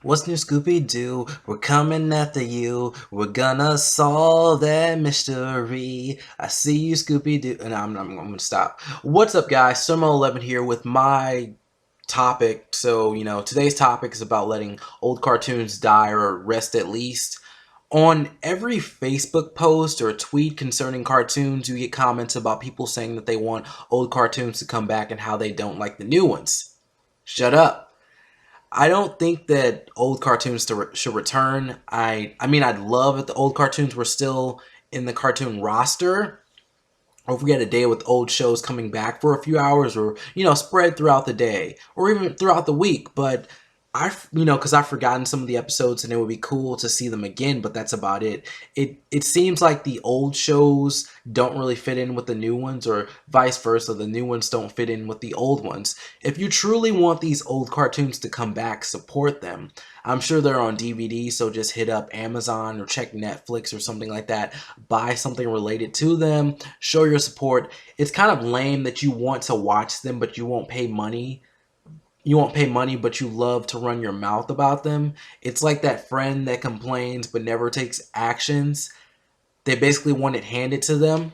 What's new, Scooby-Doo? We're coming after you. We're gonna solve that mystery. I see you, Scooby-Doo. And I'm gonna stop. What's up, guys? Summer11 here with my topic. So, today's topic is about letting old cartoons die or rest at least. On every Facebook post or tweet concerning cartoons, you get comments about people saying that they want old cartoons to come back and how they don't like the new ones. Shut up. I don't think that old cartoons should return. I mean, I'd love if the old cartoons were still in the cartoon roster, or if we had a day with old shows coming back for a few hours, or spread throughout the day, or even throughout the week. But because I've forgotten some of the episodes, and it would be cool to see them again. But that's about it. It seems like the old shows don't really fit in with the new ones, or vice versa. The new ones don't fit in with the old ones. If you truly want these old cartoons to come back, support them. I'm sure they're on DVD, so just hit up Amazon or check Netflix or something like that. Buy something related to them. Show your support. It's kind of lame that you want to watch them, but you won't pay money. You won't pay money, but you love to run your mouth about them. It's like that friend that complains but never takes actions. They basically want it handed to them.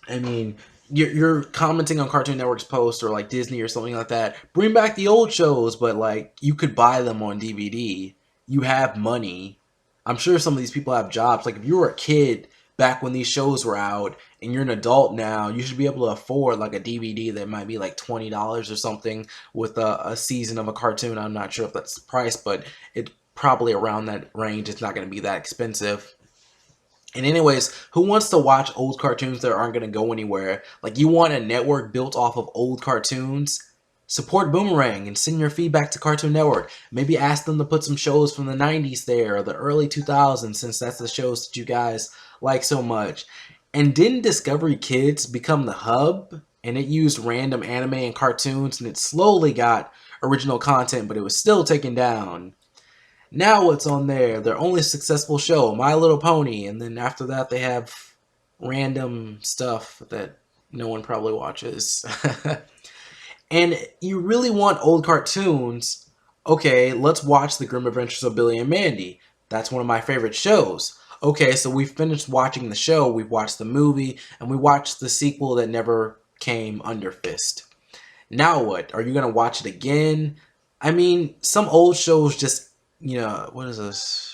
I mean, you're commenting on Cartoon Network's post or like Disney or something like that. Bring back the old shows, but like you could buy them on DVD. You have money. I'm sure some of these people have jobs. Like if you were a kid back when these shows were out and you're an adult now, you should be able to afford like a DVD that might be like $20 or something with a season of a cartoon. I'm not sure if that's the price, but it's probably around that range. It's not going to be that expensive. And anyways, who wants to watch old cartoons that aren't going to go anywhere? Like you want a network built off of old cartoons? Support Boomerang and send your feedback to Cartoon Network. Maybe ask them to put some shows from the 90s there or the early 2000s, since that's the shows that you guys like so much. And didn't Discovery Kids become the hub? And it used random anime and cartoons, and it slowly got original content, but it was still taken down. Now what's on there? Their only successful show, My Little Pony, and then after that they have random stuff that no one probably watches. And you really want old cartoons? Okay, let's watch The Grim Adventures of Billy and Mandy. That's one of my favorite shows. Okay, so we've finished watching the show, we've watched the movie, and we watched the sequel that never came under Fist. Now what? Are you going to watch it again? I mean, some old shows just, what is this?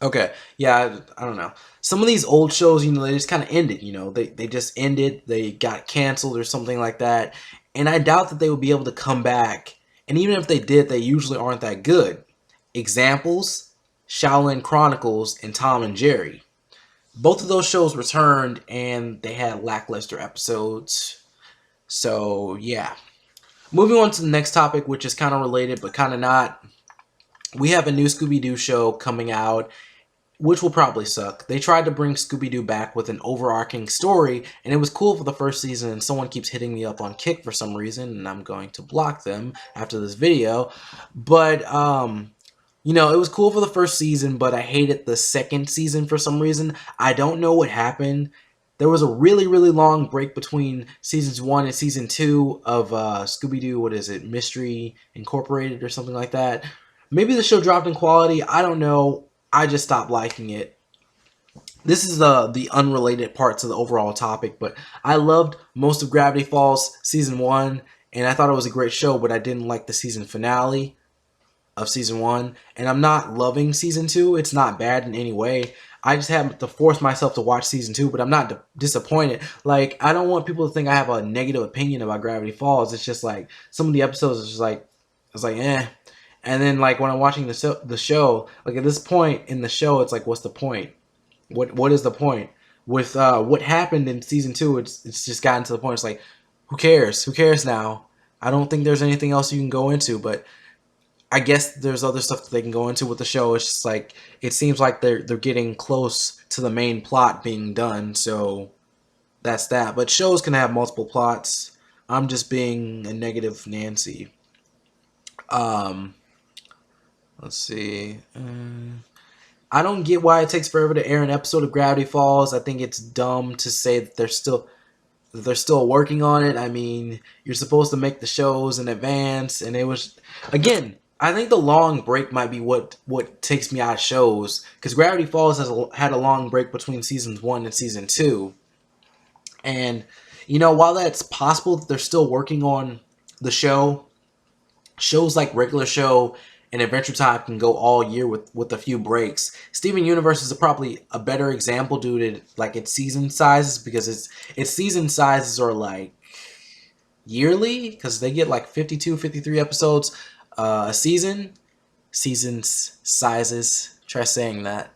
Okay, yeah, I don't know. Some of these old shows, they just kind of ended, they just ended, they got canceled or something like that. And I doubt that they would be able to come back. And even if they did, they usually aren't that good. Examples, Shaolin Chronicles and Tom and Jerry. Both of those shows returned and they had lackluster episodes. So, yeah. Moving on to the next topic, which is kind of related but kind of not. We have a new Scooby-Doo show coming out, which will probably suck. They tried to bring Scooby-Doo back with an overarching story, and it was cool for the first season, and someone keeps hitting me up on Kick for some reason, and I'm going to block them after this video. But, it was cool for the first season, but I hated the second season for some reason. I don't know what happened. There was a really, really long break between seasons 1 and season 2 of Scooby-Doo, what is it, Mystery Incorporated or something like that. Maybe the show dropped in quality, I don't know. I just stopped liking it. This is the unrelated part to the overall topic, but I loved most of Gravity Falls Season 1, and I thought it was a great show, but I didn't like the season finale of Season 1, and I'm not loving Season 2. It's not bad in any way. I just have to force myself to watch Season 2, but I'm not disappointed. Like, I don't want people to think I have a negative opinion about Gravity Falls. It's just like, some of the episodes is just like, it's like, eh. And then, like, when I'm watching the show, like, at this point in the show, it's like, what's the point? What is the point? With what happened in Season 2, it's just gotten to the point, it's like, who cares? Who cares now? I don't think there's anything else you can go into, but I guess there's other stuff that they can go into with the show. It's just like, it seems like they're getting close to the main plot being done, so that's that. But shows can have multiple plots. I'm just being a negative Nancy. Let's see. I don't get why it takes forever to air an episode of Gravity Falls. I think it's dumb to say that they're still working on it. I mean, you're supposed to make the shows in advance, and it was, again, I think the long break might be what takes me out of shows, because Gravity Falls had a long break between seasons 1 and season 2, and while that's possible that they're still working on the show, shows like Regular Show and Adventure Time can go all year with a few breaks. Steven Universe is probably a better example due to like its season sizes, because its season sizes are like yearly, because they get like 52, 53 episodes a season. Seasons sizes, try saying that.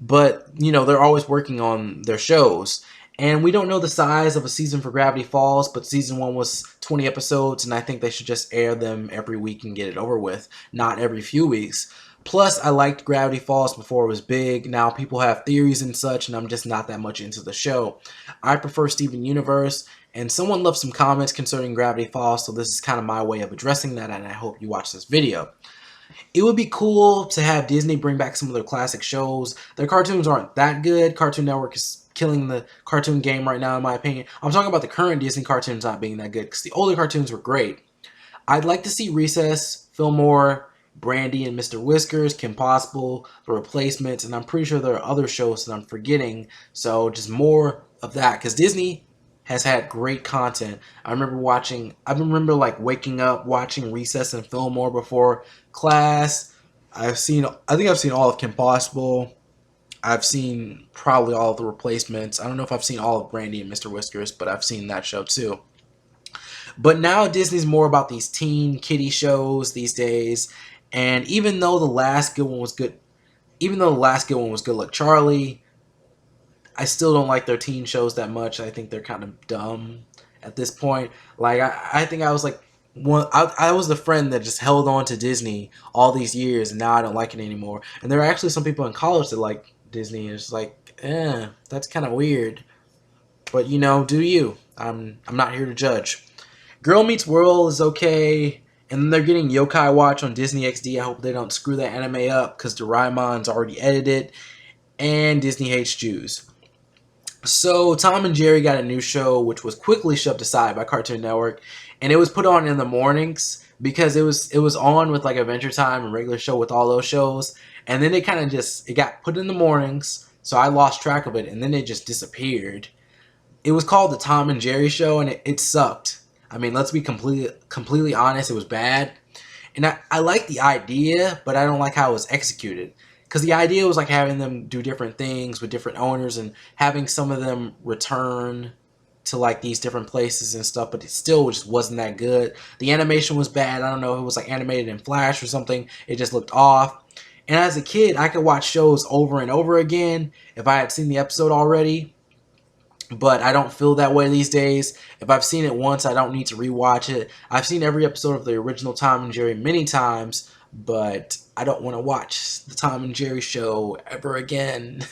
But they're always working on their shows, and we don't know the size of a season for Gravity Falls, but season 1 was 20 episodes, and I think they should just air them every week and get it over with, not every few weeks. Plus, I liked Gravity Falls before it was big. Now people have theories and such, and I'm just not that much into the show. I prefer Steven Universe, and someone left some comments concerning Gravity Falls, so this is kind of my way of addressing that, and I hope you watch this video. It would be cool to have Disney bring back some of their classic shows. Their cartoons aren't that good. Cartoon Network is killing the cartoon game right now, in my opinion. I'm talking about the current Disney cartoons not being that good, because the older cartoons were great. I'd like to see Recess, Filmore, Brandy and Mr. Whiskers, Kim Possible, The Replacements, and I'm pretty sure there are other shows that I'm forgetting. So just more of that, because Disney has had great content. I remember like waking up watching Recess and Filmore before class. I think I've seen all of Kim Possible. I've seen probably all of The Replacements. I don't know if I've seen all of Brandy and Mr. Whiskers, but I've seen that show too. But now Disney's more about these teen kiddie shows these days. And even though the last good one was good, like Charlie, I still don't like their teen shows that much. I think they're kind of dumb at this point. Like I think I was like I was the friend that just held on to Disney all these years, and now I don't like it anymore. And there are actually some people in college that like Disney, and it's like, that's kind of weird. But do you? I'm not here to judge. Girl Meets World is okay, and then they're getting Yokai Watch on Disney XD. I hope they don't screw that anime up, because Doraemon's already edited, and Disney hates Jews. So Tom and Jerry got a new show, which was quickly shoved aside by Cartoon Network, and it was put on in the mornings because it was on with like Adventure Time and Regular Show with all those shows, and then it got put in the mornings, so I lost track of it, and then it just disappeared. It was called the Tom and Jerry Show, and it sucked. I mean, let's be completely honest, it was bad. And I like the idea, but I don't like how it was executed. Because the idea was like having them do different things with different owners and having some of them return to like these different places and stuff, but it still just wasn't that good. The animation was bad. I don't know if it was like animated in Flash or something. It just looked off. And as a kid, I could watch shows over and over again if I had seen the episode already. But I don't feel that way these days. If I've seen it once, I don't need to rewatch it. I've seen every episode of the original Tom and Jerry many times, but I don't want to watch the Tom and Jerry show ever again.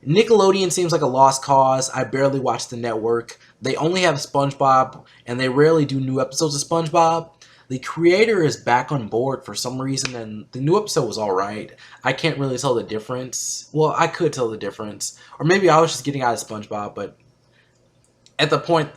Nickelodeon seems like a lost cause. I barely watch the network. They only have SpongeBob, and they rarely do new episodes of SpongeBob. The creator is back on board for some reason, and the new episode was alright. I can't really tell the difference. Well, I could tell the difference. Or maybe I was just getting out of SpongeBob, but at the point,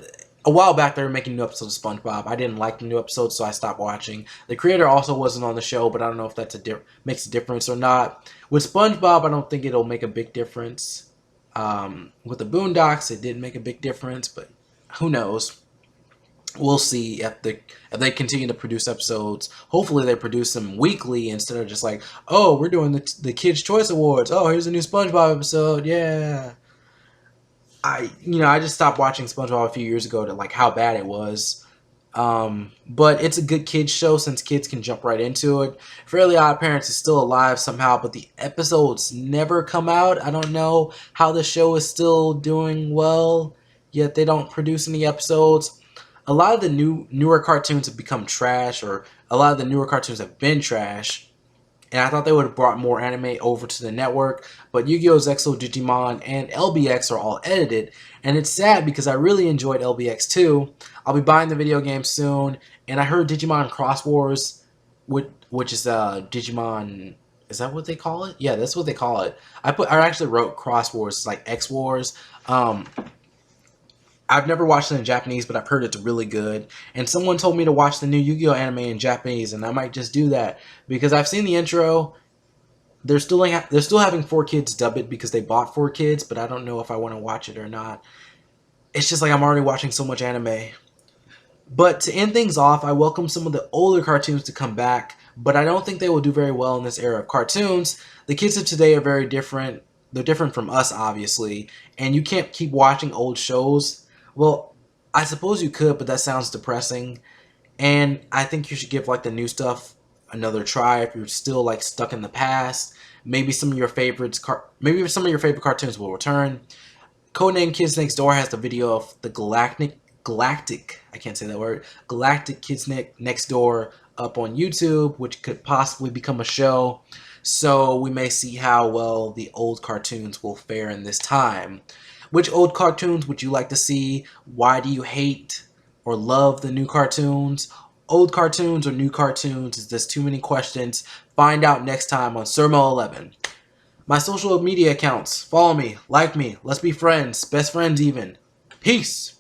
a while back they were making new episodes of SpongeBob. I didn't like the new episodes, so I stopped watching. The creator also wasn't on the show, but I don't know if that's makes a difference or not. With SpongeBob, I don't think it'll make a big difference. With the Boondocks, it did make a big difference, but who knows? We'll see if they continue to produce episodes. Hopefully they produce them weekly instead of just like, oh, we're doing the Kids' Choice Awards. Oh, here's a new SpongeBob episode. Yeah. I just stopped watching SpongeBob a few years ago to like how bad it was. But it's a good kids show since kids can jump right into it. Fairly Odd Parents is still alive somehow, but the episodes never come out. I don't know how the show is still doing well, yet they don't produce any episodes. A lot of the newer cartoons have become trash, or a lot of the newer cartoons have been trash. And I thought they would have brought more anime over to the network, but Yu-Gi-Oh! Zexal, Digimon, and LBX are all edited. And it's sad because I really enjoyed LBX too. I'll be buying the video game soon, and I heard Digimon Cross Wars, which is Digimon. Is that what they call it? Yeah, that's what they call it. I actually wrote Cross Wars, like X Wars. I've never watched it in Japanese, but I've heard it's really good. And someone told me to watch the new Yu-Gi-Oh anime in Japanese, and I might just do that because I've seen the intro. They're still having 4Kids dub it because they bought 4Kids, but I don't know if I want to watch it or not. It's just like I'm already watching so much anime. But to end things off, I welcome some of the older cartoons to come back, but I don't think they will do very well in this era of cartoons. The kids of today are very different. They're different from us, obviously, and you can't keep watching old shows. Well, I suppose you could, but that sounds depressing. And I think you should give like the new stuff another try if you're still like stuck in the past. Maybe some of your maybe some of your favorite cartoons will return. Codename Kids Next Door has the video of the Galactic, I can't say that word, Galactic Kids Next Door up on YouTube, which could possibly become a show. So we may see how well the old cartoons will fare in this time. Which old cartoons would you like to see? Why do you hate or love the new cartoons? Old cartoons or new cartoons? Is this too many questions? Find out next time on Sermo 11. My social media accounts. Follow me, like me, let's be friends, best friends even. Peace!